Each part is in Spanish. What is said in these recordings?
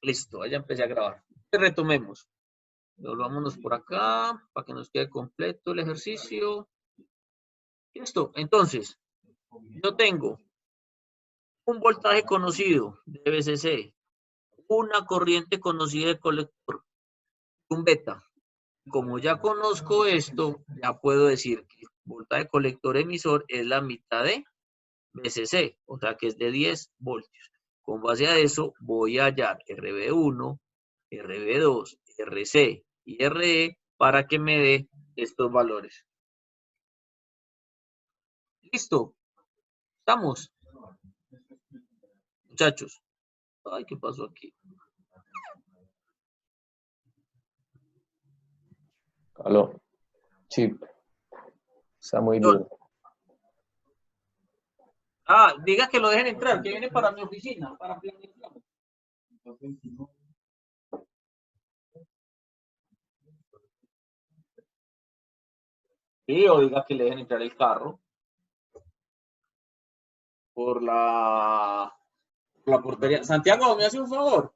Listo, ya empecé a grabar. Retomemos. Volvámonos por acá para que nos quede completo el ejercicio. Listo, entonces, yo tengo un voltaje conocido de VCC, una corriente conocida de colector, un beta. Como ya conozco esto, ya puedo decir que el voltaje colector emisor es la mitad de VCC, o sea que es de 10 voltios. Con base a eso, voy a hallar RB1, RB2, RC y RE para que me dé estos valores. ¿Listo? ¿Estamos? Muchachos. Ay, ¿qué pasó aquí? Aló. Sí. Está muy John. duro. Diga que lo dejen entrar, que viene para mi oficina, para planificar. Sí, o diga que le dejen entrar el carro por la portería. Santiago, ¿me hace un favor?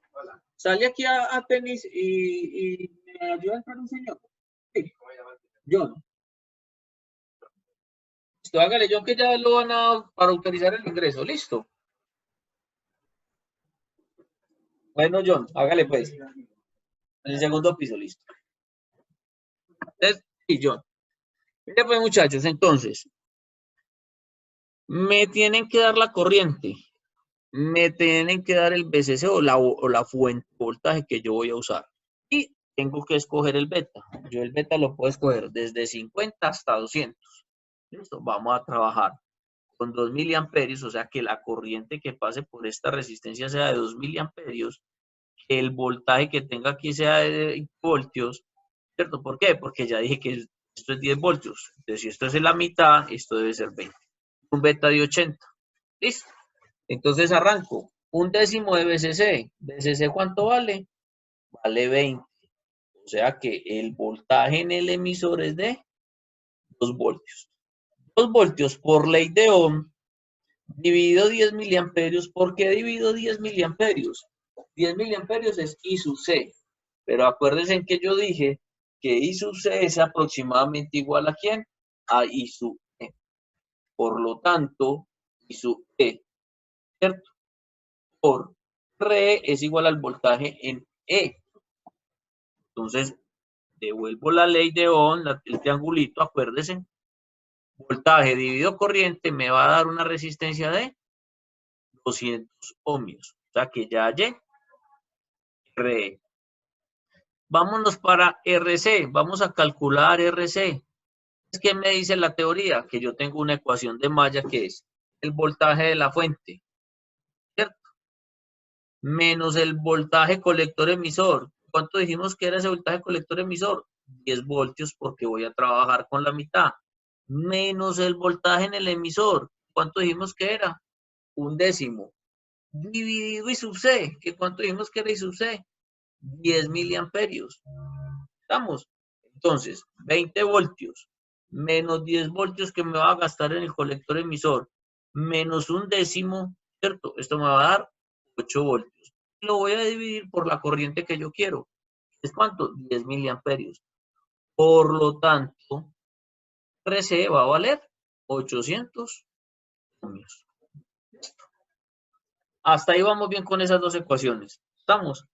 Sale aquí a tenis y me ayuda a entrar un señor. Sí. John. Listo, hágale, John, que ya lo van a para autorizar el ingreso. Listo. Bueno, John, hágale pues. En el segundo piso, listo. Entonces, sí, John. Mire pues, muchachos, entonces, me tienen que dar la corriente, me tienen que dar el VCC o la fuente de voltaje que yo voy a usar. Y tengo que escoger el beta. Yo el beta lo puedo escoger desde 50 hasta 200. Listo, vamos a trabajar con 2 miliamperios, o sea que la corriente que pase por esta resistencia sea de 2 miliamperios, que el voltaje que tenga aquí sea de voltios, ¿cierto? ¿Por qué? Porque ya dije que esto es 10 voltios. Entonces, si esto es en la mitad, esto debe ser 20. Un beta de 80. ¿Listo? Entonces arranco. Un décimo de VCC. ¿VCC cuánto vale? Vale 20. O sea que el voltaje en el emisor es de 2 voltios. 2 voltios por ley de Ohm dividido 10 miliamperios. ¿Por qué divido 10 miliamperios? 10 miliamperios es I sub C. Pero acuérdense que yo dije que I sub C es aproximadamente igual a ¿quién? A I sub E. Por lo tanto, I sub E, ¿cierto? Por RE es igual al voltaje en E. Entonces, devuelvo la ley de Ohm, el triangulito, acuérdense. Voltaje dividido corriente me va a dar una resistencia de 200 ohmios. O sea que ya hallé RE. Vámonos para RC. Vamos a calcular RC. ¿Qué me dice la teoría? Que yo tengo una ecuación de malla que es el voltaje de la fuente, ¿cierto? Menos el voltaje colector emisor. ¿Cuánto dijimos que era ese voltaje colector emisor? 10 voltios porque voy a trabajar con la mitad. Menos el voltaje en el emisor. ¿Cuánto dijimos que era? Un décimo. Dividido I sub C. ¿Que cuánto dijimos que era I sub C? 10 miliamperios. ¿Estamos? Entonces, 20 voltios menos 10 voltios que me va a gastar en el colector emisor, menos un décimo, ¿cierto? Esto me va a dar 8 voltios. Lo voy a dividir por la corriente que yo quiero. ¿Es cuánto? 10 miliamperios. Por lo tanto, RC va a valer 800 ohmios. Hasta ahí vamos bien con esas dos ecuaciones. ¿Estamos?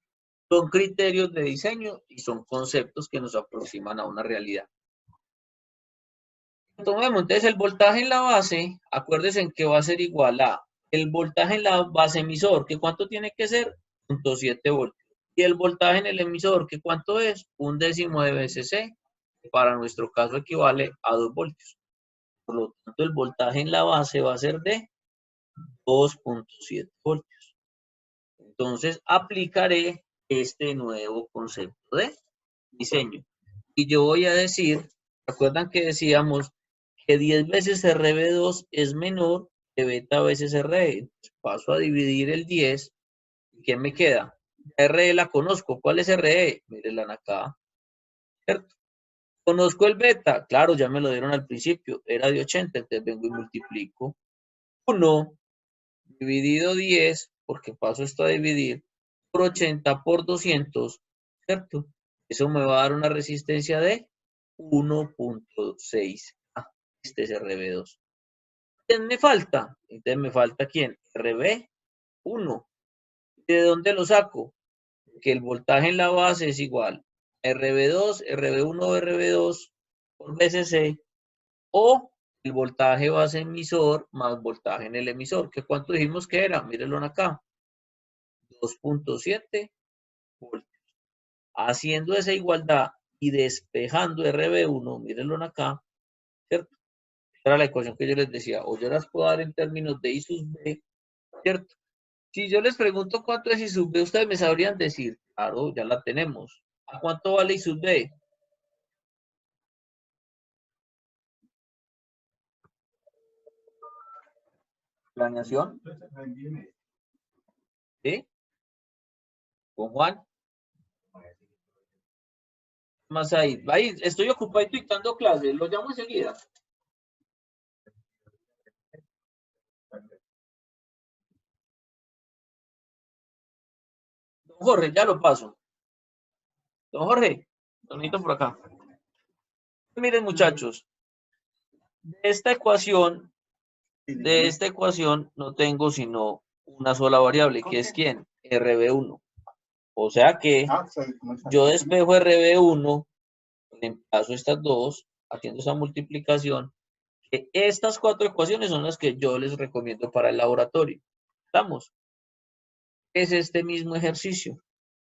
Son criterios de diseño y son conceptos que nos aproximan a una realidad. Tomemos entonces el voltaje en la base, acuérdense que va a ser igual a el voltaje en la base emisor, que cuánto tiene que ser, 0.7 voltios. Y el voltaje en el emisor, que cuánto es, un décimo de VCC, que para nuestro caso equivale a 2 voltios. Por lo tanto, el voltaje en la base va a ser de 2.7 voltios. Entonces, aplicaré este nuevo concepto de diseño. Y yo voy a decir, ¿recuerdan que decíamos que 10 veces RB2 es menor que beta veces RE? Entonces paso a dividir el 10. ¿Qué me queda? RE la conozco. ¿Cuál es RE? Mírenla acá. ¿Cierto? Conozco el beta. Claro, ya me lo dieron al principio. Era de 80, entonces vengo y multiplico. 1 dividido 10, porque paso esto a dividir, por 80 por 200, ¿cierto? Eso me va a dar una resistencia de 1.6. Este es RB2. ¿Quién me falta? Entonces me falta ¿quién? RB1. ¿De dónde lo saco? Que el voltaje en la base es igual a RB2, RB1 o RB2 por VCC, o el voltaje base emisor más voltaje en el emisor. ¿Que cuánto dijimos que era? Mírenlo acá. 2.7 voltios. Haciendo esa igualdad y despejando RB1, mírenlo acá, ¿cierto? Esta era la ecuación que yo les decía, o yo las puedo dar en términos de I sub B, ¿cierto? Si yo les pregunto cuánto es I sub B, ustedes me sabrían decir, claro, ya la tenemos. ¿A cuánto vale I sub B? Planeación. ¿Sí? ¿Con Juan? Más ahí. Ahí, estoy ocupado dictando clases, lo llamo enseguida. Don Jorge, ya lo paso. Don Jorge, lo necesito por acá. Miren, muchachos, de esta ecuación no tengo sino una sola variable, que es ¿quién? RB1. O sea que yo despejo RB1, reemplazo estas dos, haciendo esa multiplicación, que estas cuatro ecuaciones son las que yo les recomiendo para el laboratorio. ¿Estamos? Es este mismo ejercicio.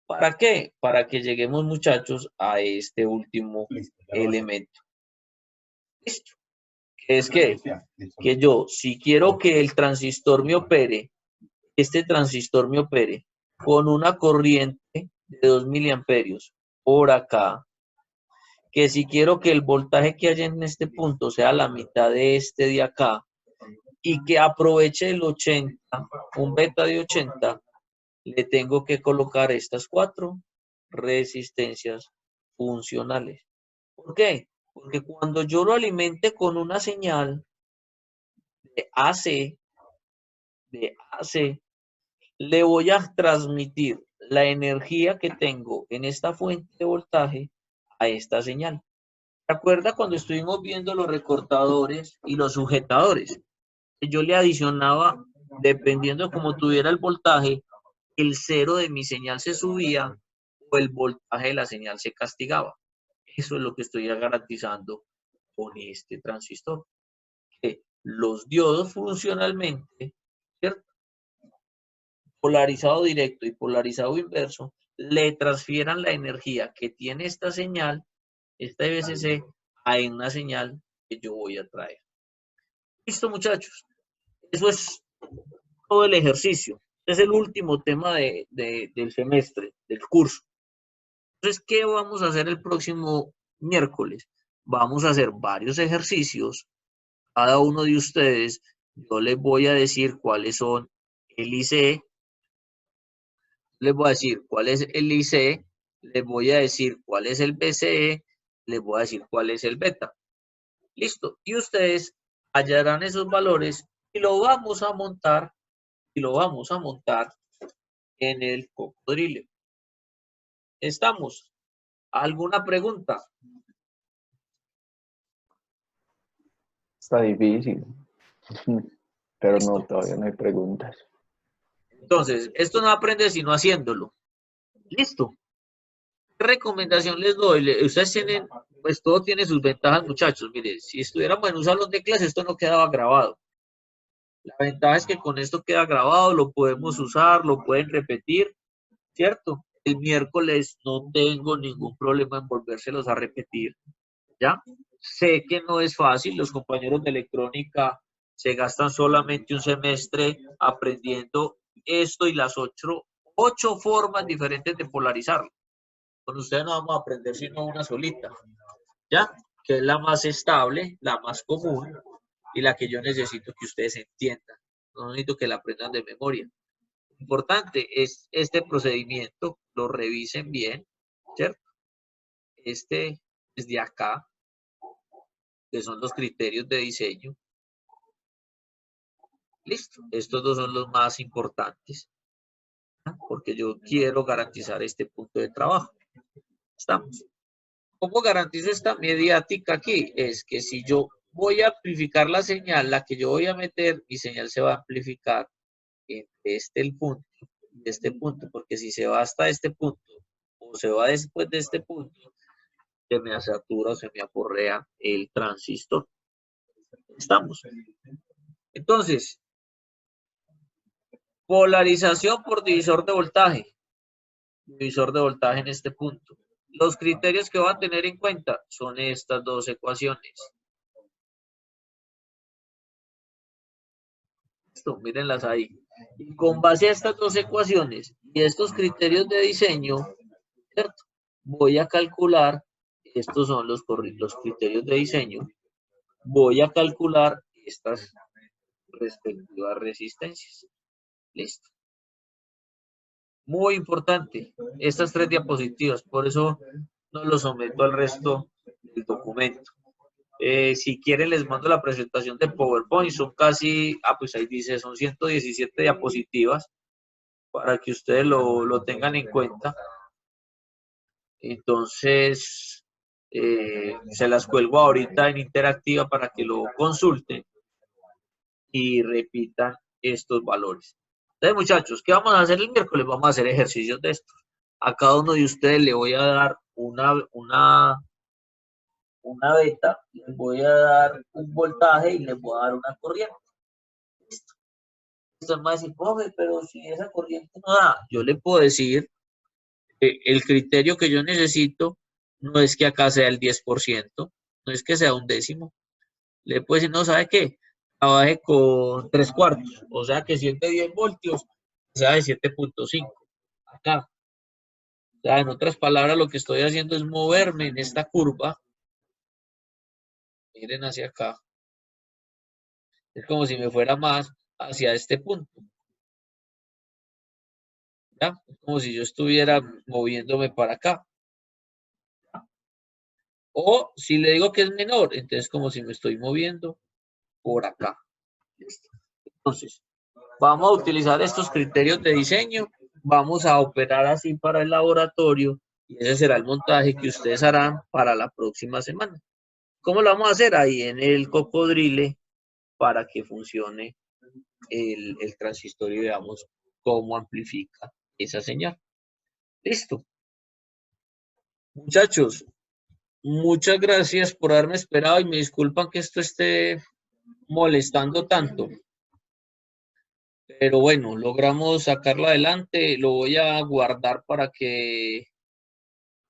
¿Para qué? Para que lleguemos, muchachos, a este último elemento. ¿Listo? Es que yo, si quiero que el transistor me opere, este transistor me opere con una corriente de 2 miliamperios por acá, que si quiero que el voltaje que haya en este punto sea la mitad de este de acá, y que aproveche el 80, un beta de 80, le tengo que colocar estas cuatro resistencias funcionales. ¿Por qué? Porque cuando yo lo alimente con una señal de AC, le voy a transmitir la energía que tengo en esta fuente de voltaje a esta señal. ¿Se acuerda cuando estuvimos viendo los recortadores y los sujetadores? Yo le adicionaba, dependiendo de cómo tuviera el voltaje, el cero de mi señal se subía o el voltaje de la señal se castigaba. Eso es lo que estoy garantizando con este transistor. Que los diodos funcionalmente, ¿cierto? Polarizado directo y polarizado inverso, le transfieran la energía que tiene esta señal, esta VCC, a una señal que yo voy a traer. Listo, muchachos. Eso es todo el ejercicio. Es el último tema del semestre, del curso. Entonces, ¿qué vamos a hacer el próximo miércoles? Vamos a hacer varios ejercicios. Cada uno de ustedes, yo les voy a decir cuáles son el IC, les voy a decir cuál es el IC, les voy a decir cuál es el BCE, les voy a decir cuál es el beta. Listo. Y ustedes hallarán esos valores y lo vamos a montar en el cocodrilo. ¿Estamos? ¿Alguna pregunta? Está difícil, pero no, Listo. todavía no hay preguntas. Entonces, esto no aprende sino haciéndolo. Listo. ¿Qué recomendación les doy? Ustedes tienen, pues todo tiene sus ventajas, muchachos. Mire, si estuviéramos en un salón de clase, esto no quedaba grabado. La ventaja es que con esto queda grabado, lo podemos usar, lo pueden repetir, ¿cierto? El miércoles no tengo ningún problema en volvérselos a repetir, ¿ya? Sé que no es fácil, los compañeros de electrónica se gastan solamente un semestre aprendiendo esto y las ocho formas diferentes de polarizarlo. Con ustedes no vamos a aprender sino una solita, ¿ya? Que es la más estable, la más común y la que yo necesito que ustedes entiendan. No necesito que la aprendan de memoria. Importante es este procedimiento, lo revisen bien, ¿cierto? Este es de acá, que son los criterios de diseño. Listo, estos dos son los más importantes. porque yo quiero garantizar este punto de trabajo. ¿Estamos? ¿Cómo garantizo esta mediática aquí? Es que si yo voy a amplificar la señal, la que yo voy a meter, mi señal se va a amplificar entre el punto y este punto, porque si se va hasta este punto o se va después de este punto, se me satura o se me aporrea el transistor. ¿Estamos? Entonces, polarización por divisor de voltaje. Divisor de voltaje en este punto. Los criterios que voy a tener en cuenta son estas dos ecuaciones. Esto, mírenlas ahí. Y con base a estas dos ecuaciones y estos criterios de diseño, ¿cierto? Voy a calcular, estos son los criterios de diseño, voy a calcular estas respectivas resistencias. Listo. Muy importante, estas 3 diapositivas, por eso no lo someto al resto del documento. Si quieren les mando la presentación de PowerPoint, son casi, pues ahí dice, son 117 diapositivas para que ustedes lo tengan en cuenta. Entonces, se las cuelgo ahorita en interactiva para que lo consulten y repitan estos valores. Entonces, muchachos, ¿qué vamos a hacer el miércoles? Vamos a hacer ejercicios de estos. A cada uno de ustedes le voy a dar una beta, les voy a dar un voltaje y les voy a dar una corriente. Listo. Usted me va a decir, profe, pero si esa corriente no da, yo le puedo decir que el criterio que yo necesito no es que acá sea el 10%, no es que sea un décimo. Le puedo decir, no, ¿sabe qué? Trabaje con 3/4, o sea que si es de 10 voltios, sea de 7.5. Acá. O sea, en otras palabras, lo que estoy haciendo es moverme en esta curva. Miren hacia acá. Es como si me fuera más hacia este punto. ¿Ya? Es como si yo estuviera moviéndome para acá. O si le digo que es menor, entonces como si me estoy moviendo por acá. ¿Listo? Entonces, vamos a utilizar estos criterios de diseño. Vamos a operar así para el laboratorio. Y ese será el montaje que ustedes harán para la próxima semana. ¿Cómo lo vamos a hacer? Ahí en el cocodrile para que funcione el transistor y veamos cómo amplifica esa señal. Listo. Muchachos, muchas gracias por haberme esperado y me disculpan que esto esté molestando tanto. Pero bueno, logramos sacarlo adelante. Lo voy a guardar para que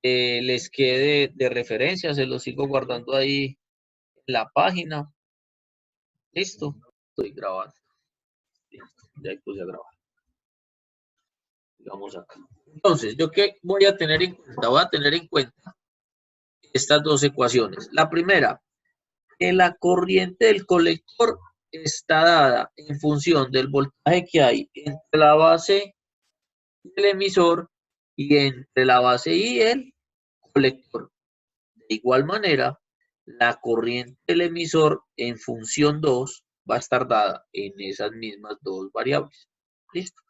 les quede de referencia. Se lo sigo guardando ahí en la página. Listo. Estoy grabando. Listo. Ya puse a grabar. Vamos acá. Entonces, ¿yo qué voy a tener en cuenta? Voy a tener en cuenta estas dos ecuaciones. La primera, que la corriente del colector está dada en función del voltaje que hay entre la base y el emisor y entre la base y el colector. De igual manera, la corriente del emisor en función 2 va a estar dada en esas mismas dos variables. ¿Listo?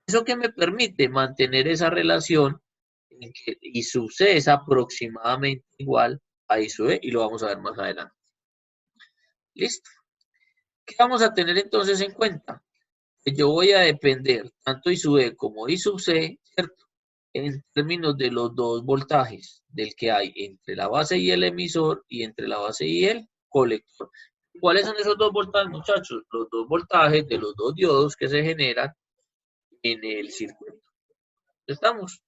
Eso que me permite mantener esa relación en que I sub C es aproximadamente igual a I sub E y lo vamos a ver más adelante. ¿Listo? ¿Qué vamos a tener entonces en cuenta? Que yo voy a depender tanto I sub E como I sub C, ¿cierto? En términos de los dos voltajes del que hay entre la base y el emisor y entre la base y el colector. ¿Cuáles son esos dos voltajes, muchachos? Los dos voltajes de los dos diodos que se generan en el circuito. ¿Estamos?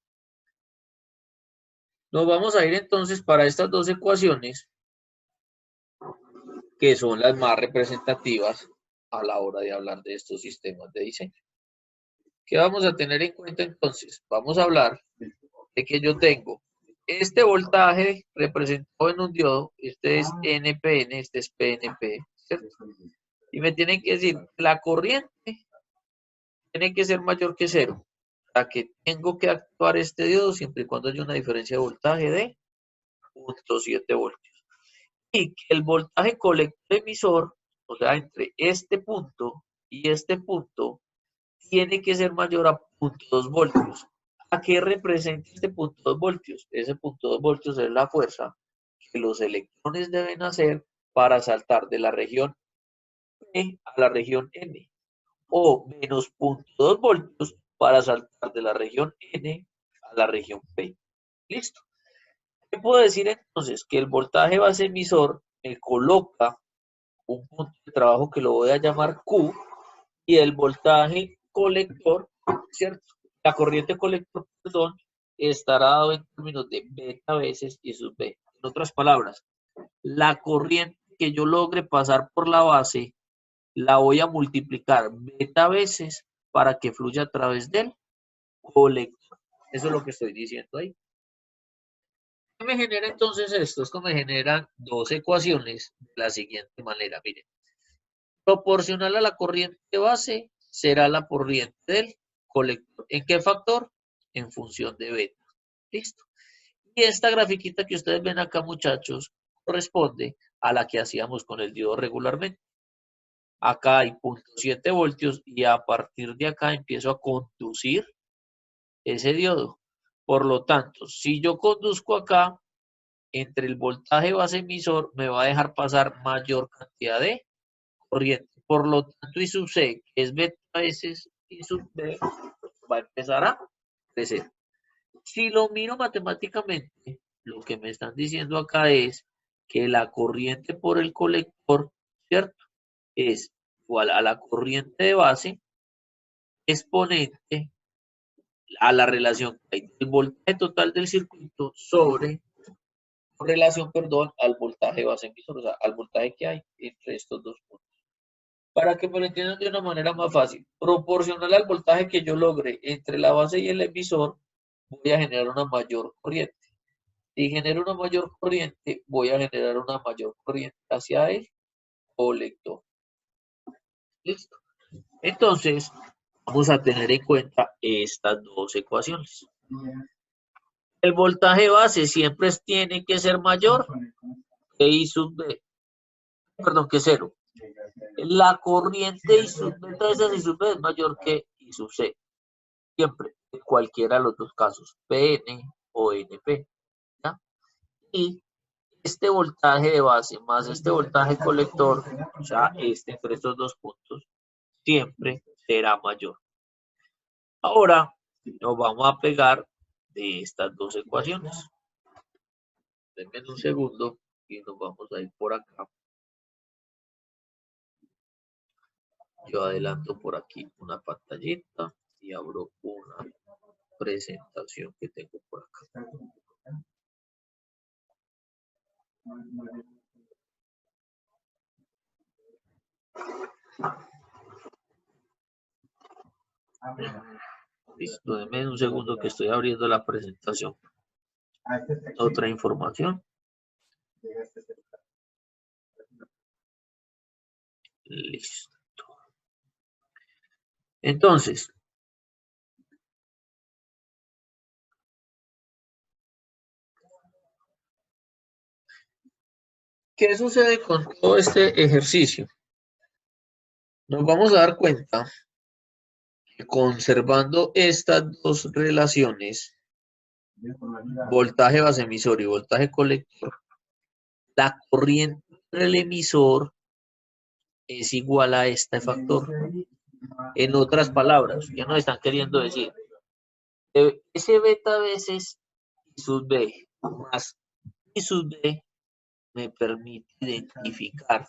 Nos vamos a ir entonces para estas dos ecuaciones que son las más representativas a la hora de hablar de estos sistemas de diseño. ¿Qué vamos a tener en cuenta entonces? Vamos a hablar de que yo tengo este voltaje representado en un diodo, este es NPN, este es PNP, ¿cierto? Y me tienen que decir, la corriente tiene que ser mayor que 0, para que tengo que actuar este diodo siempre y cuando haya una diferencia de voltaje de 0.7 voltios. Y que el voltaje colector emisor, o sea, entre este punto y este punto, tiene que ser mayor a .2 voltios. ¿A qué representa este .2 voltios? Ese .2 voltios es la fuerza que los electrones deben hacer para saltar de la región P a la región N, o menos .2 voltios para saltar de la región N a la región P. ¿Listo? ¿Qué puedo decir entonces? Que el voltaje base emisor me coloca un punto de trabajo que lo voy a llamar Q, y el voltaje colector, ¿cierto? La corriente colector, perdón, estará dado en términos de beta veces I sub B. En otras palabras, la corriente que yo logre pasar por la base la voy a multiplicar beta veces para que fluya a través del colector. Eso es lo que estoy diciendo ahí. ¿Qué me genera entonces esto? Esto me genera dos ecuaciones de la siguiente manera. Miren, proporcional a la corriente base será la corriente del colector. ¿En qué factor? En función de beta. ¿Listo? Y esta grafiquita que ustedes ven acá, muchachos, corresponde a la que hacíamos con el diodo regularmente. Acá hay 0.7 voltios y a partir de acá empiezo a conducir ese diodo. Por lo tanto, si yo conduzco acá, entre el voltaje base emisor me va a dejar pasar mayor cantidad de corriente. Por lo tanto, I sub C, que es beta veces I sub B, va a empezar a crecer. Si lo miro matemáticamente, lo que me están diciendo acá es que la corriente por el colector, ¿cierto? Es igual a la corriente de base exponente a la relación que hay del voltaje total del circuito sobre, con relación, perdón, al voltaje base emisor, o sea, al voltaje que hay entre estos dos puntos. Para que me lo entiendan de una manera más fácil, proporcional al voltaje que yo logre entre la base y el emisor, voy a generar una mayor corriente. Si genero una mayor corriente, voy a generar una mayor corriente hacia el colector. ¿Listo? Entonces, vamos a tener en cuenta estas dos ecuaciones. El voltaje base siempre tiene que ser mayor que I sub B, perdón, que cero. La corriente I sub beta veces I sub B es mayor que I sub C. Siempre, en cualquiera de los dos casos, PN o NP. ¿Ya? Y este voltaje de base más este voltaje colector, o sea, entre estos dos puntos, siempre será mayor. Ahora nos vamos a pegar de estas dos ecuaciones. Denme un segundo y nos vamos a ir por acá. Yo adelanto por aquí una pantallita y abro una presentación que tengo por acá. Listo, denme un segundo que estoy abriendo la presentación. Otra información. Listo. Entonces, ¿qué sucede con todo este ejercicio? Nos vamos a dar cuenta que conservando estas dos relaciones, voltaje base emisor y voltaje colector, la corriente del emisor es igual a este factor. En otras palabras, ¿qué nos están queriendo decir? Ese beta veces I sub B más I sub B me permite identificar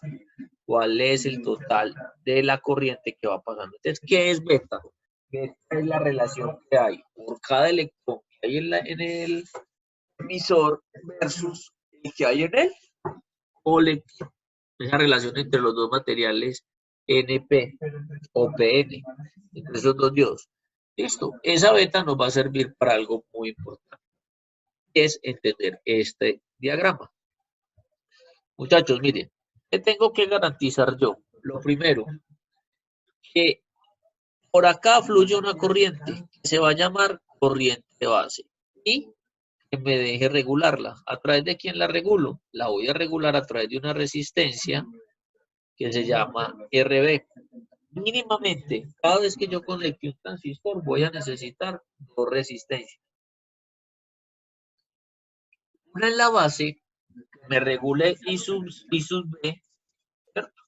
cuál es el total de la corriente que va pasando. Entonces, ¿qué es beta? Beta es la relación que hay por cada electrón que hay en el emisor versus el que hay en el colector. Esa relación entre los dos materiales NP o PN, entre esos dos diodos. Listo, esa beta nos va a servir para algo muy importante, es entender este diagrama. Muchachos, miren, ¿qué tengo que garantizar yo? Lo primero, que por acá fluye una corriente que se va a llamar corriente base y que me deje regularla. ¿A través de quién la regulo? La voy a regular a través de una resistencia que se llama RB. Mínimamente, cada vez que yo conecte un transistor, voy a necesitar dos resistencias. Una en la base, que me regule I sub B, ¿cierto?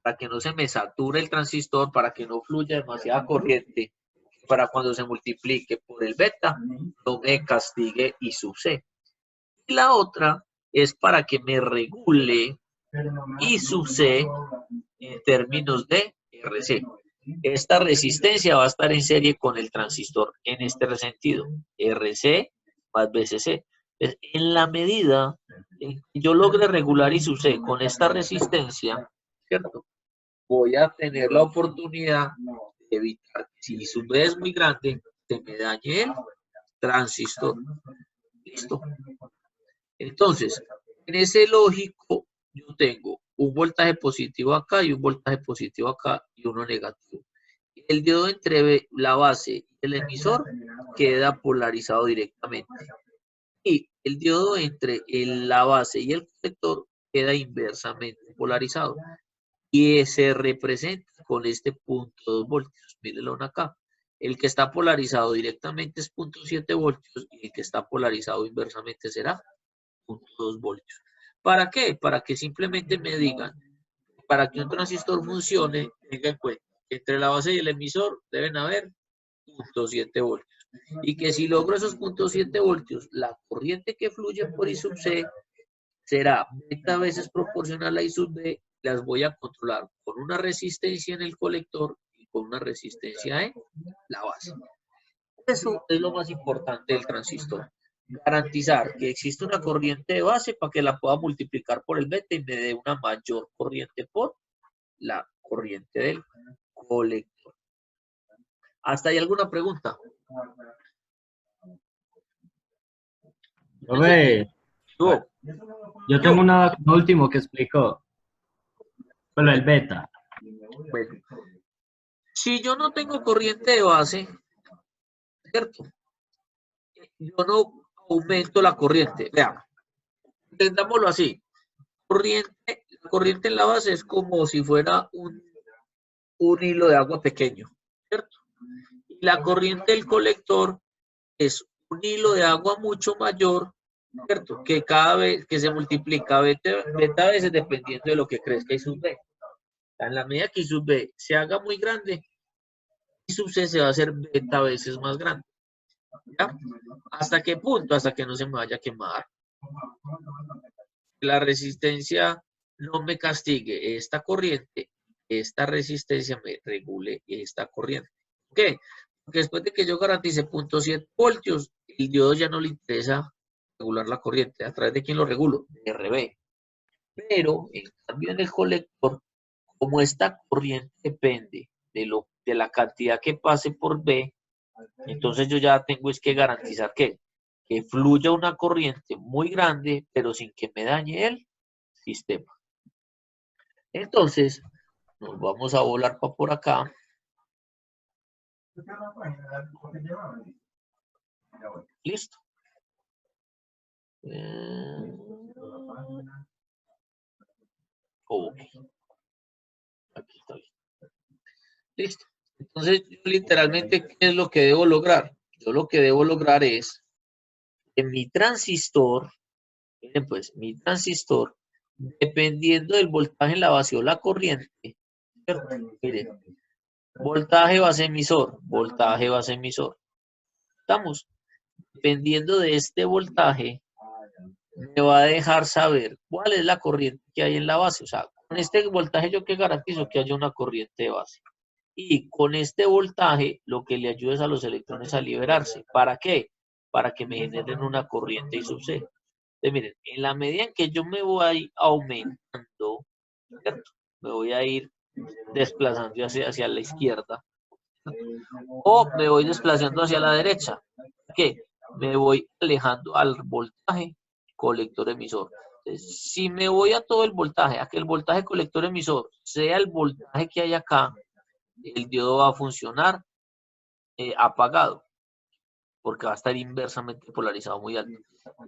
Para que no se me sature el transistor, para que no fluya demasiada corriente, para cuando se multiplique por el beta, no me castigue I sub C. Y la otra es para que me regule I sub C en términos de RC. Esta resistencia va a estar en serie con el transistor en este sentido, RC más BCC. En la medida en que yo logre regular I sub C con esta resistencia, ¿cierto? Voy a tener la oportunidad de evitar que si I sub B es muy grande, se me dañe el transistor. Listo. Entonces, en ese lógico, yo tengo un voltaje positivo acá y un voltaje positivo acá y uno negativo. El diodo entre la base y el emisor queda polarizado directamente. Y el diodo entre la base y el colector queda inversamente polarizado. Y se representa con este punto 2 voltios. Mírenlo acá. El que está polarizado directamente es 0.7 voltios y el que está polarizado inversamente será 0.2 voltios. ¿Para qué? Para que simplemente me digan, para que un transistor funcione, tenga en cuenta que entre la base y el emisor deben haber 0.7 voltios. Y que si logro esos 0.7 voltios, la corriente que fluye por I sub C será beta veces proporcional a I sub B. Las voy a controlar con una resistencia en el colector y con una resistencia en la base. Eso es lo más importante del transistor. Garantizar que existe una corriente de base para que la pueda multiplicar por el beta y me dé una mayor corriente por la corriente del colector. ¿Hasta ahí alguna pregunta? Yo tengo una último que explicó. Pero el beta. Bueno, si yo no tengo corriente de base, ¿cierto? Yo no aumento la corriente. Vean, entendámoslo así. La corriente en la base es como si fuera un hilo de agua pequeño, ¿cierto? Y la corriente del colector es un hilo de agua mucho mayor, ¿cierto? Que cada vez que se multiplica beta veces dependiendo de lo que crezca I sub B. En la medida que I sub B se haga muy grande, I sub C se va a hacer beta veces más grande. ¿Ya? ¿Hasta qué punto? Hasta que no se me vaya a quemar. La resistencia no me castigue esta corriente, esta resistencia me regule esta corriente. ¿Por qué? Porque después de que yo garantice 0.7 voltios, el diodo ya no le interesa regular la corriente. ¿A través de quién lo regulo? De RB. Pero, en cambio, en el colector, como esta corriente depende de la cantidad que pase por B, entonces yo ya tengo es que garantizar que fluya una corriente muy grande, pero sin que me dañe el sistema. Entonces, nos vamos a volar para por acá. Listo. Ok. Aquí está bien. Listo. Entonces, yo literalmente, ¿qué es lo que debo lograr? Yo lo que debo lograr es que mi transistor, miren pues, mi transistor, dependiendo del voltaje en la base o la corriente, ¿cierto? Miren, voltaje base emisor, voltaje base emisor. Estamos, dependiendo de este voltaje, me va a dejar saber cuál es la corriente que hay en la base. O sea, con este voltaje yo que garantizo que haya una corriente de base. Y con este voltaje lo que le ayuda es a los electrones a liberarse. ¿Para qué? Para que me generen una corriente I sub C. Entonces, miren, en la medida en que yo me voy aumentando, ¿cierto? Me voy a ir desplazando hacia la izquierda. O me voy desplazando hacia la derecha. ¿Qué? Me voy alejando al voltaje colector emisor. Entonces, si me voy a todo el voltaje, a que el voltaje colector emisor sea el voltaje que hay acá, el diodo va a funcionar apagado, porque va a estar inversamente polarizado muy alto.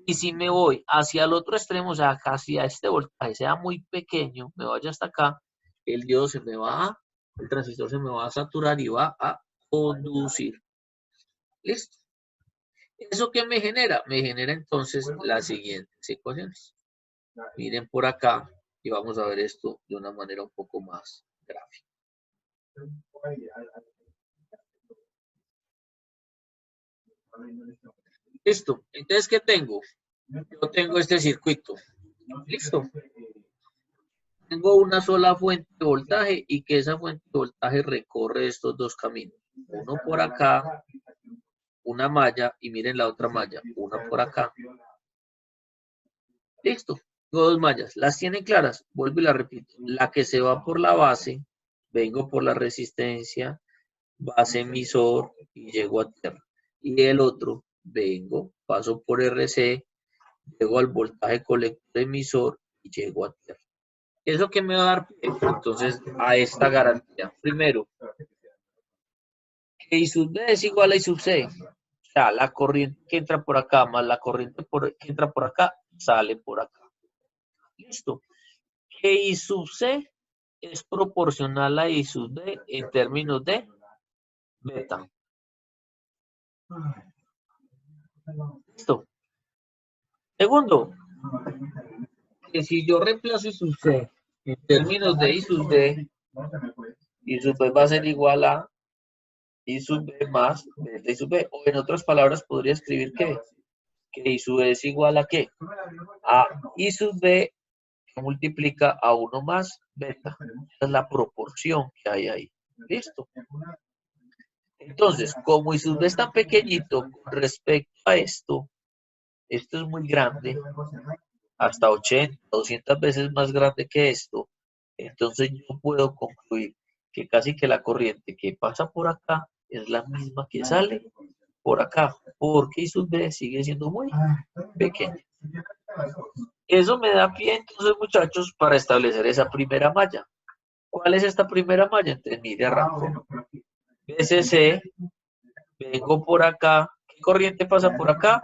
Y si me voy hacia el otro extremo, o sea, hacia este voltaje sea muy pequeño, me vaya hasta acá, el diodo se me va a el transistor se me va a saturar y va a conducir. ¿Listo? ¿Eso qué me genera? Me genera entonces las siguientes ecuaciones. Miren por acá y vamos a ver esto de una manera un poco más gráfica. Listo. Entonces, ¿qué tengo? Yo tengo este circuito. Listo. Tengo una sola fuente de voltaje y que esa fuente de voltaje recorre estos dos caminos. Uno por acá, una malla, y miren la otra malla, una por acá. Listo. Tengo dos mallas. ¿Las tienen claras? Vuelvo y la repito. La que se va por la base, vengo por la resistencia, base emisor y llego a tierra. Y el otro, vengo, paso por RC, llego al voltaje colector emisor y llego a tierra. ¿Eso que me va a dar pie? Entonces, a esta garantía. Primero, que I sub B es igual a I sub C. O sea, la corriente que entra por acá más la corriente que entra por acá, sale por acá. Listo. Que I sub C es proporcional a I sub B en términos de beta. Listo. Segundo, que si yo reemplazo I sub C en términos de I sub D, I sub B va a ser igual a I sub B más beta I sub B. O en otras palabras, podría escribir que I sub B es igual a ¿qué? A I sub B que multiplica a 1 más beta. Esa es la proporción que hay ahí. ¿Listo? Entonces, como I sub B es tan pequeñito con respecto a esto es muy grande, hasta 80, 200 veces más grande que esto, entonces yo puedo concluir que casi que la corriente que pasa por acá es la misma que sale por acá, porque I sub B sigue siendo muy pequeña. Eso me da pie entonces, muchachos, para establecer esa primera malla. ¿Cuál es esta primera malla? Entonces, mire, arranco. BCC, vengo por acá. ¿Qué corriente pasa por acá?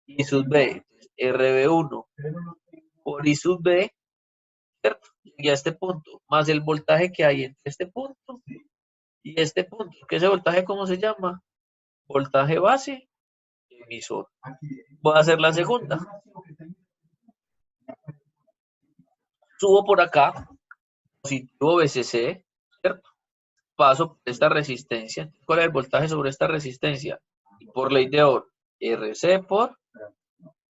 I sub B, RB1 por I sub B, ¿cierto? Y a este punto, más el voltaje que hay entre este punto y este punto. ¿Qué ese voltaje cómo se llama? Voltaje base emisor. Voy a hacer la segunda. Subo por acá, positivo BCC, ¿cierto? Paso por esta resistencia. ¿Cuál es el voltaje sobre esta resistencia? Y por ley de Ohm, RC por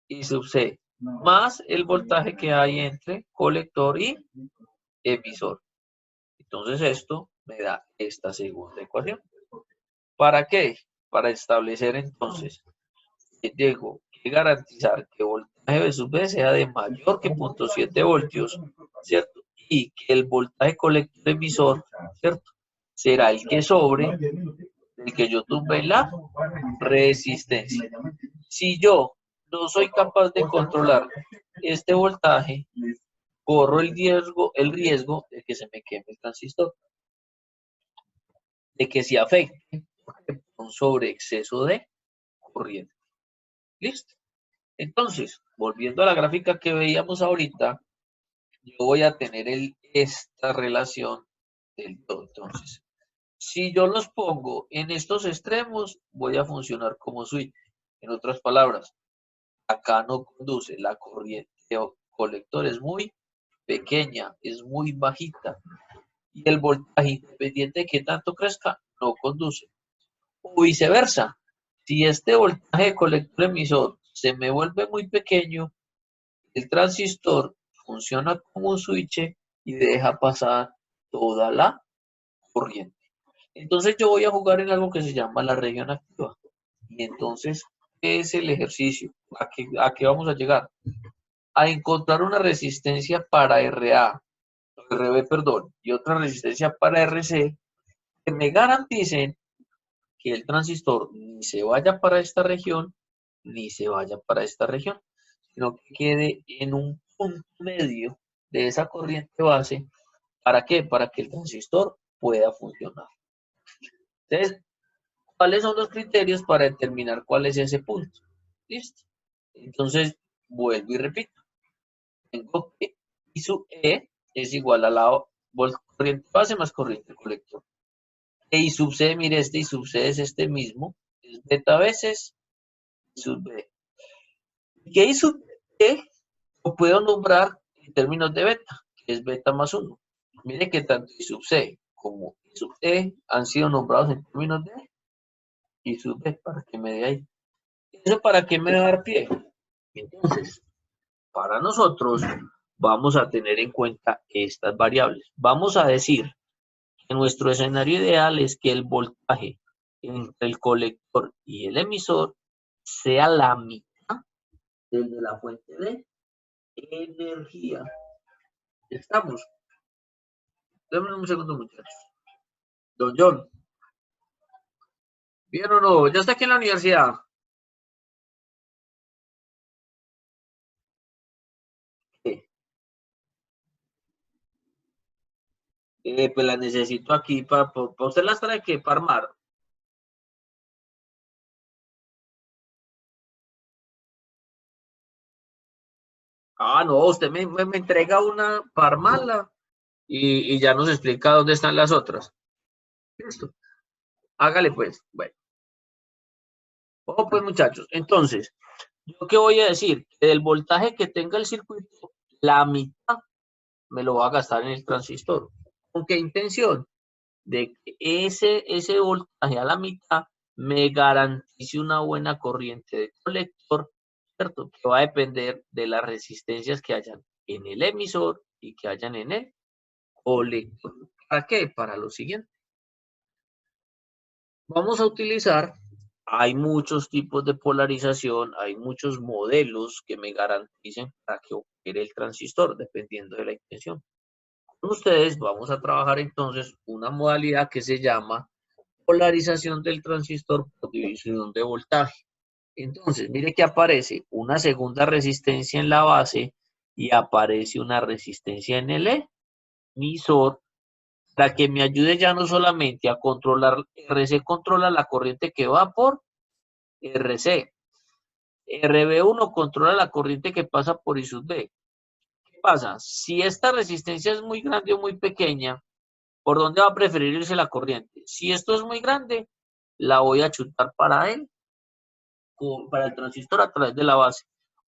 I sub C, más el voltaje que hay entre colector y emisor. Entonces esto me da esta segunda ecuación. ¿Para qué? Para establecer entonces, tengo que garantizar que el voltaje B sub B sea de mayor que 0.7 voltios, ¿cierto? Y que el voltaje colector emisor, ¿cierto? Será el que sobre el que yo tumbe la resistencia. Si yo no soy capaz de controlar este voltaje, corro el riesgo de que se me queme el transistor, de que se afecte por un sobreexceso de corriente. ¿Listo? Entonces, volviendo a la gráfica que veíamos ahorita, yo voy a tener esta relación del todo. Entonces, si yo los pongo en estos extremos, voy a funcionar como switch. En otras palabras, acá no conduce, la corriente o colector es muy pequeña, es muy bajita. Y el voltaje, independiente de que tanto crezca, no conduce. O viceversa, si este voltaje de colector emisor se me vuelve muy pequeño, el transistor funciona como un switch y deja pasar toda la corriente. Entonces yo voy a jugar en algo que se llama la región activa. Y entonces, ¿qué es el ejercicio? ¿A qué vamos a llegar? A encontrar una resistencia para RB, perdón, y otra resistencia para RC que me garanticen que el transistor ni se vaya para esta región, ni se vaya para esta región, sino que quede en un punto medio de esa corriente base. ¿Para qué? Para que el transistor pueda funcionar. Entonces, ¿cuáles son los criterios para determinar cuál es ese punto? ¿Listo? Entonces, vuelvo y repito. Tengo que I sub E es igual a la corriente base más corriente colector. E I sub C, mire, este I sub C es este mismo, es beta veces I sub B. Que I sub B lo puedo nombrar en términos de beta, que es beta más 1. Mire que tanto I sub C como I sub E han sido nombrados en términos de I sub B, para que me dé ahí. ¿Eso para qué me va a dar pie? Entonces, para nosotros vamos a tener en cuenta estas variables. Vamos a decir que nuestro escenario ideal es que el voltaje entre el colector y el emisor sea la mitad del de la fuente de energía. ¿Estamos? Déjenme un segundo, muchachos. Don John. ¿Bien o no? ¿Ya está aquí en la universidad? Sí. Pues la necesito aquí para usted las trae que para armar. Ah, no, usted me entrega una para armarla y ya nos explica dónde están las otras. Listo. Hágale pues. Bueno. Oh, pues muchachos, entonces, ¿yo qué voy a decir? Que del voltaje que tenga el circuito, la mitad me lo va a gastar en el transistor. ¿Con qué intención? De que ese voltaje a la mitad me garantice una buena corriente de colector, ¿cierto? Que va a depender de las resistencias que hayan en el emisor y que hayan en el colector. ¿Para qué? Para lo siguiente. Vamos a utilizar, hay muchos tipos de polarización, hay muchos modelos que me garanticen para que opere el transistor, dependiendo de la intención. Con ustedes vamos a trabajar entonces una modalidad que se llama polarización del transistor por división de voltaje. Entonces, mire que aparece una segunda resistencia en la base y aparece una resistencia en el emisor para que me ayude ya no solamente a controlar, RC controla la corriente que va por RC. RB1 controla la corriente que pasa por I sub B. ¿Qué pasa? Si esta resistencia es muy grande o muy pequeña, ¿por dónde va a preferir irse la corriente? Si esto es muy grande, la voy a chutar para él, para el transistor a través de la base.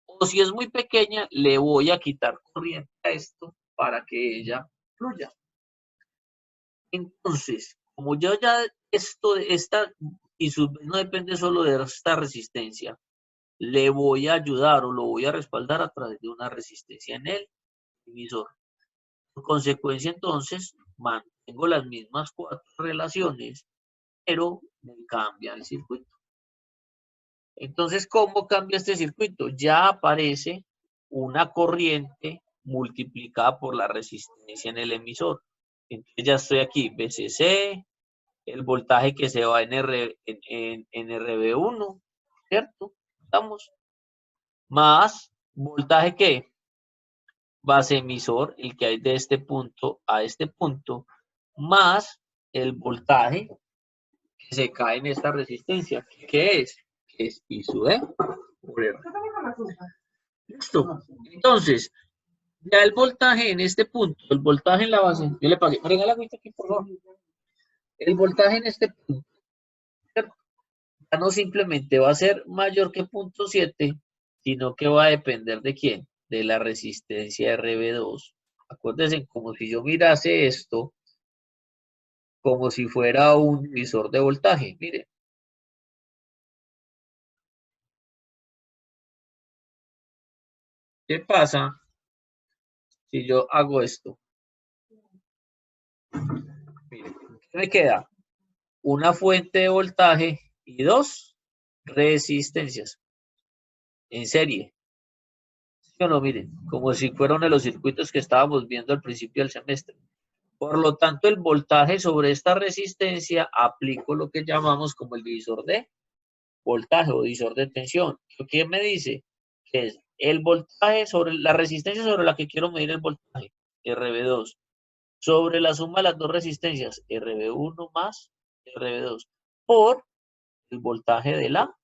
O si es muy pequeña, le voy a quitar corriente a esto para que ella fluya. Entonces, como yo ya esta I sub B no depende solo de esta resistencia, le voy a ayudar o lo voy a respaldar a través de una resistencia en el emisor. Por consecuencia, entonces, mantengo las mismas 4 relaciones, pero me cambia el circuito. Entonces, ¿cómo cambia este circuito? Ya aparece una corriente multiplicada por la resistencia en el emisor. Entonces ya estoy aquí, VCC, el voltaje que se va en RB1, ¿cierto? Estamos. Más voltaje que base emisor, el que hay de este punto a este punto, más el voltaje que se cae en esta resistencia. ¿Qué es? Que es I sub E por R. Listo. Entonces, ya el voltaje en este punto, el voltaje en la base, yo le pagué. ¿Me regala la aquí, por favor? El voltaje en este punto, ¿cierto? Ya no simplemente va a ser mayor que 0.7, sino que va a depender de quién, de la resistencia RB2. Acuérdense, como si yo mirase esto, como si fuera un divisor de voltaje. Miren. ¿Qué pasa si yo hago esto? Miren, ¿qué me queda? Una fuente de voltaje y 2 resistencias en serie. ¿Sí o no? Miren, como si fuera uno de los circuitos que estábamos viendo al principio del semestre. Por lo tanto, el voltaje sobre esta resistencia aplico lo que llamamos como el divisor de voltaje o divisor de tensión. ¿Qué me dice? Que es el voltaje sobre la resistencia sobre la que quiero medir el voltaje, RB2, sobre la suma de las dos resistencias, RB1 más RB2, por el voltaje de la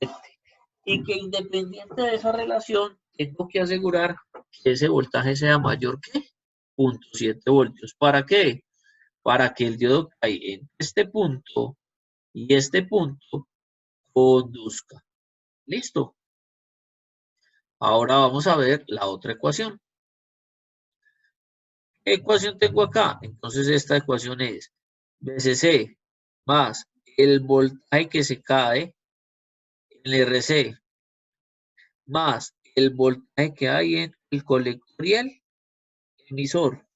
fuente. Y que independiente de esa relación, tengo que asegurar que ese voltaje sea mayor que 0.7 voltios. ¿Para qué? Para que el diodo que hay en este punto y este punto conduzca. ¿Listo? Ahora vamos a ver la otra ecuación. ¿Qué ecuación tengo acá? Entonces esta ecuación es VCC más el voltaje que se cae en el RC más el voltaje que hay en el colector y el emisor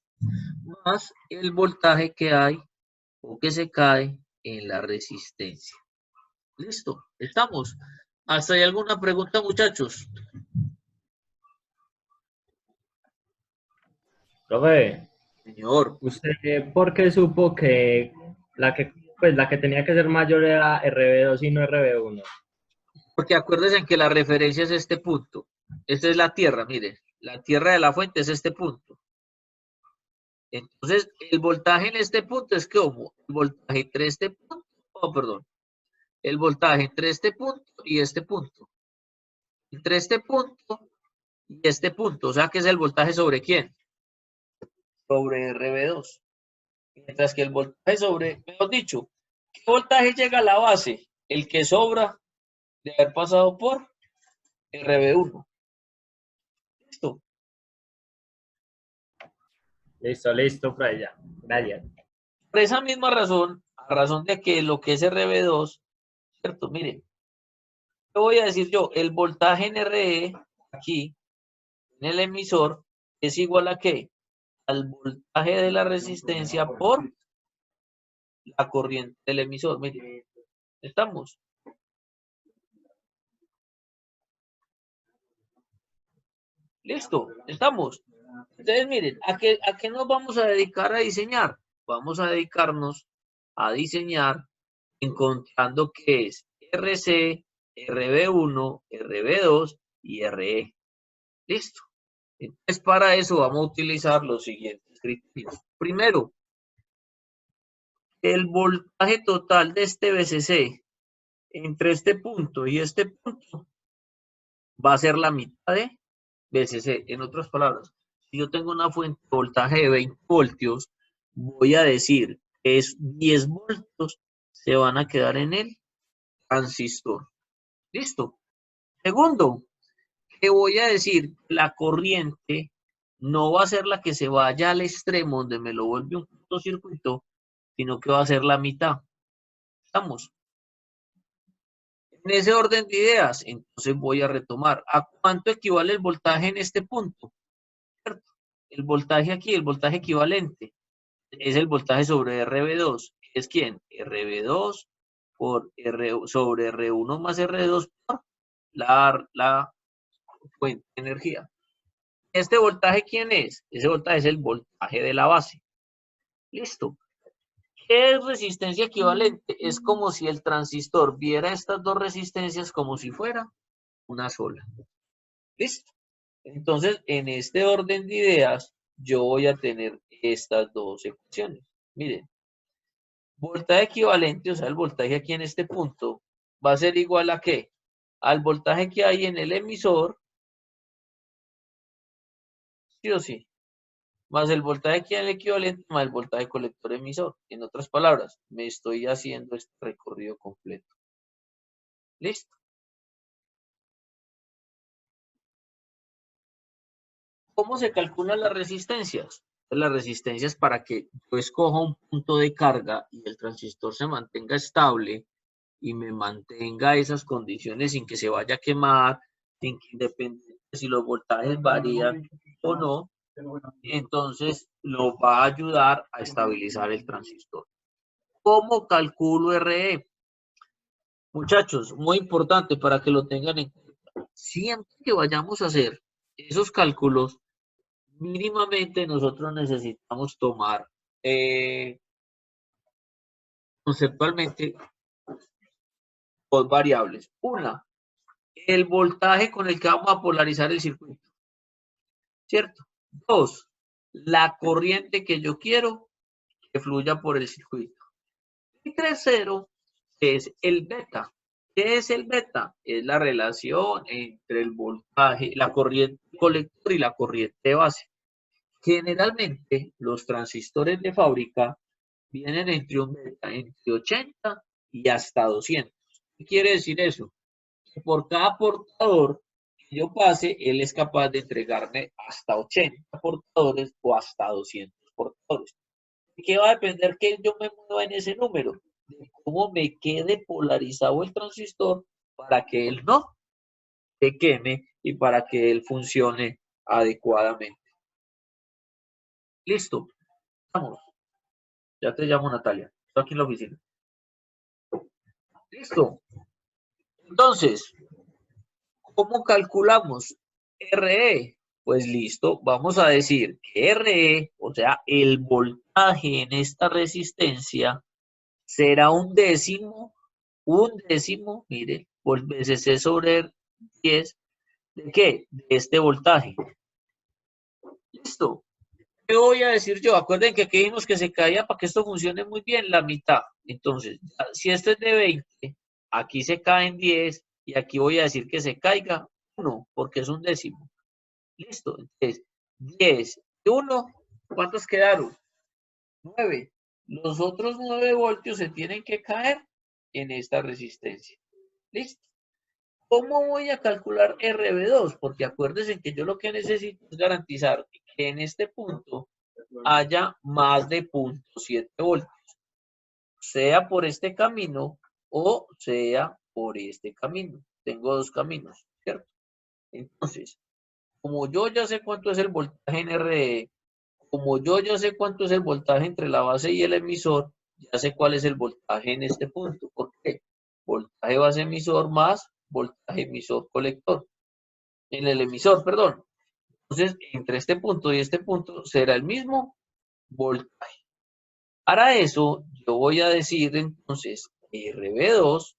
más el voltaje que hay o que se cae en la resistencia. ¿Listo? ¿Estamos? ¿Hasta ahí alguna pregunta, muchachos? Profe, Señor, ¿usted por qué supo que la que tenía que ser mayor era RB2 y no RB1? porque acuérdense que la referencia es este punto. Esta es la tierra, miren. La tierra de la fuente es este punto. Entonces, el voltaje en este punto es como el voltaje entre este punto, perdón, el voltaje entre este punto y este punto. Entre este punto y este punto, o sea que es el voltaje sobre quién? Sobre RB2. Mientras que el voltaje sobre, mejor dicho, ¿qué voltaje llega a la base? El que sobra de haber pasado por RB1. ¿Listo? Listo, por allá. Gracias. Por esa misma razón, a razón de que lo que es RB2, ¿cierto? Miren, ¿qué voy a decir yo? El voltaje en RE, aquí, en el emisor, es igual a ¿qué? Al voltaje de la resistencia por la corriente del emisor. Miren, ¿estamos? ¿Listo? ¿Estamos? Entonces, miren, ¿a qué nos vamos a dedicar a diseñar? Vamos a dedicarnos a diseñar encontrando qué es RC, RB1, RB2 y RE. ¿Listo? Entonces, para eso vamos a utilizar los siguientes criterios. Primero, el voltaje total de este VCC entre este punto y este punto va a ser la mitad de VCC. En otras palabras, si yo tengo una fuente de voltaje de 20 voltios, voy a decir que es 10 voltios se van a quedar en el transistor. ¿Listo? Segundo, que voy a decir, la corriente no va a ser la que se vaya al extremo donde me lo vuelve un cortocircuito, sino que va a ser la mitad. ¿Estamos? En ese orden de ideas, entonces voy a retomar. ¿A cuánto equivale el voltaje en este punto? ¿Cierto? El voltaje aquí, el voltaje equivalente, es el voltaje sobre RB2. ¿Es quién? RB2 por sobre R1 más R2 por la fuente de energía. ¿Este voltaje quién es? Ese voltaje es el voltaje de la base. Listo. ¿Qué es resistencia equivalente? Es como si el transistor viera estas dos resistencias como si fuera una sola. ¿Listo? Entonces, en este orden de ideas, yo voy a tener estas dos ecuaciones. Miren, voltaje equivalente, o sea, el voltaje aquí en este punto, va a ser igual a ¿qué? Al voltaje que hay en el emisor, sí o sí, más el voltaje que hay en el equivalente, más el voltaje colector emisor. En otras palabras, me estoy haciendo este recorrido completo. ¿Listo? ¿Cómo se calculan las resistencias? Las resistencias para que yo escoja un punto de carga y el transistor se mantenga estable y me mantenga esas condiciones sin que se vaya a quemar, sin que independiente si los voltajes varían o no, entonces lo va a ayudar a estabilizar el transistor. ¿Cómo calculo RE? Muchachos, muy importante para que lo tengan en cuenta. Siempre que vayamos a hacer esos cálculos, mínimamente nosotros necesitamos tomar conceptualmente dos variables. Una, el voltaje con el que vamos a polarizar el circuito. ¿Cierto? Dos, la corriente que yo quiero que fluya por el circuito. Y tercero, es el beta. ¿Qué es el beta? Es la relación entre el voltaje, la corriente colector y la corriente base. Generalmente los transistores de fábrica vienen entre un beta entre 80 y hasta 200. ¿Qué quiere decir eso? Que por cada portador que yo pase, él es capaz de entregarme hasta 80 portadores o hasta 200 portadores. ¿De qué va a depender que yo me mueva en ese número? De cómo me quede polarizado el transistor para que él no se queme y para que él funcione adecuadamente. Listo. Vamos. Ya te llamo, Natalia. Estoy aquí en la oficina. Listo. Entonces, ¿cómo calculamos RE? Pues listo, vamos a decir que RE, o sea, el voltaje en esta resistencia, será un décimo, mire, por VCC sobre 10, ¿de qué? De este voltaje. Listo. ¿Qué voy a decir yo? Acuerden que aquí dijimos que se caía para que esto funcione muy bien la mitad. Entonces, si esto es de 20, aquí se caen 10 y aquí voy a decir que se caiga 1 porque es un décimo. Listo. Entonces, 10 y 1, ¿cuántos quedaron? 9. Los otros 9 voltios se tienen que caer en esta resistencia. ¿Listo? ¿Cómo voy a calcular RB2? Porque acuérdense que yo lo que necesito es garantizar que en este punto haya más de 0.7 voltios, sea por este camino o sea por este camino. Tengo dos caminos, ¿cierto? Entonces, como yo ya sé cuánto es el voltaje en RE, como yo ya sé cuánto es el voltaje entre la base y el emisor, ya sé cuál es el voltaje en este punto. ¿Por qué? Voltaje base emisor más voltaje emisor colector. En el emisor, perdón. Entonces, entre este punto y este punto será el mismo voltaje. Para eso, yo voy a decir entonces RB2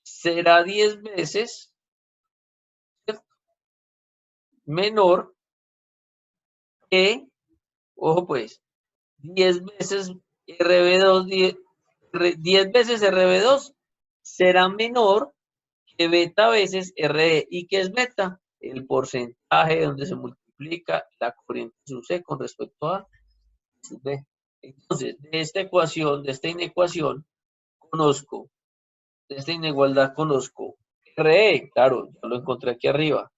será 10 veces, ¿cierto?, menor que, ojo pues, 10 veces RB2, 10 veces RB2 será menor que beta veces RE. ¿Y qué es beta? El porcentaje donde se multiplica la corriente sub C con respecto a sub B. Entonces, de esta ecuación, de esta inecuación, conozco, de esta inigualdad conozco RE, claro, yo lo encontré aquí arriba.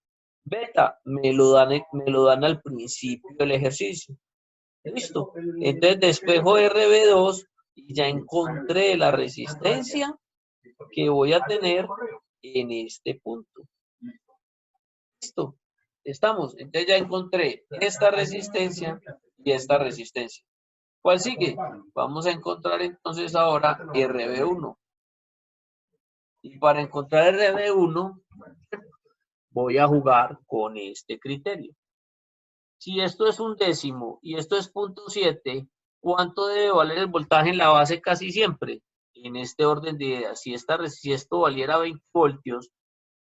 Beta, me lo dan al principio del ejercicio. Listo. Entonces despejo RB2 y ya encontré la resistencia que voy a tener en este punto. Listo. Estamos. Entonces ya encontré esta resistencia y esta resistencia. ¿Cuál sigue? Vamos a encontrar entonces ahora RB1. Y para encontrar RB1 voy a jugar con este criterio. Si esto es un décimo y esto es 0.7, ¿cuánto debe valer el voltaje en la base casi siempre? En este orden de ideas, si esto valiera 20 voltios,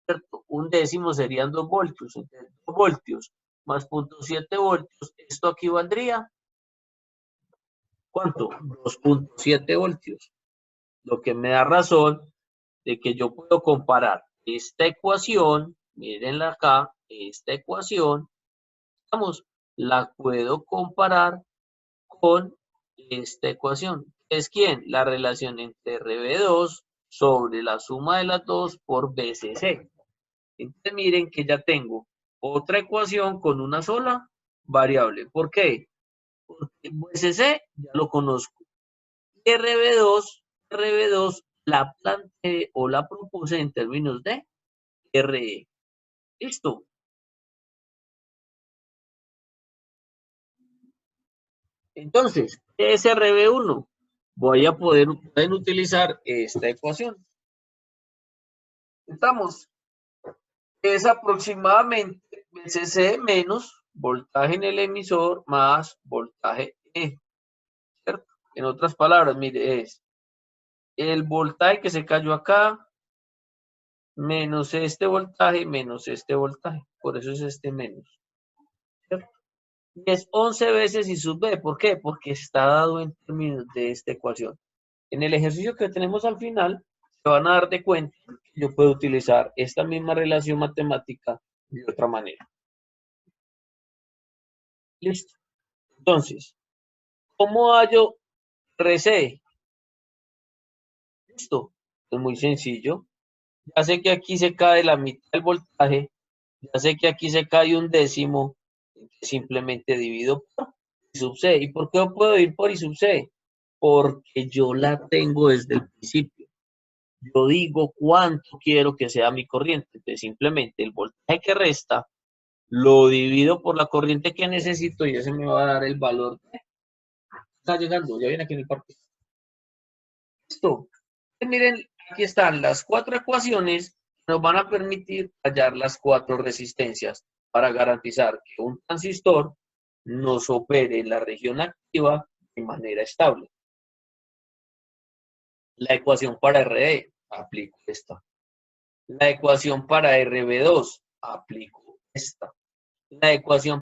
¿cierto? Un décimo serían 2 voltios, entonces 2 voltios más 0.7 voltios, esto aquí valdría, ¿cuánto? 2.7 voltios, lo que me da razón de que yo puedo comparar esta ecuación, mírenla acá, esta ecuación, vamos, la puedo comparar con esta ecuación. ¿Es quién? La relación entre RB2 sobre la suma de las dos por BCC. Entonces miren que ya tengo otra ecuación con una sola variable. ¿Por qué? Porque BCC ya lo conozco. Y RB2 la planteé o la propuse en términos de RE. Listo. Entonces, ¿qué es RB1? Pueden utilizar esta ecuación. Estamos. Es aproximadamente VCC menos voltaje en el emisor más voltaje E, ¿cierto? En otras palabras, mire, es el voltaje que se cayó acá menos este voltaje menos este voltaje. Por eso es este menos, ¿cierto? Y es 11 veces I sub B. ¿Por qué? Porque está dado en términos de esta ecuación. En el ejercicio que tenemos al final, se van a dar de cuenta que yo puedo utilizar esta misma relación matemática de otra manera. Listo. Entonces, ¿cómo hallo RC? Listo. Es muy sencillo. Ya sé que aquí se cae la mitad del voltaje. Ya sé que aquí se cae un décimo. Simplemente divido por I sub C. ¿Y por qué no puedo ir por I sub C? Porque yo la tengo desde el principio. Yo digo cuánto quiero que sea mi corriente. Entonces, simplemente el voltaje que resta lo divido por la corriente que necesito y ese me va a dar el valor. Está llegando, ya viene aquí en el parque. Listo. Miren, aquí están las 4 ecuaciones que nos van a permitir hallar las 4 resistencias para garantizar que un transistor nos opere en la región activa de manera estable. La ecuación para RE, aplico esta. La ecuación para RB2, aplico esta. La ecuación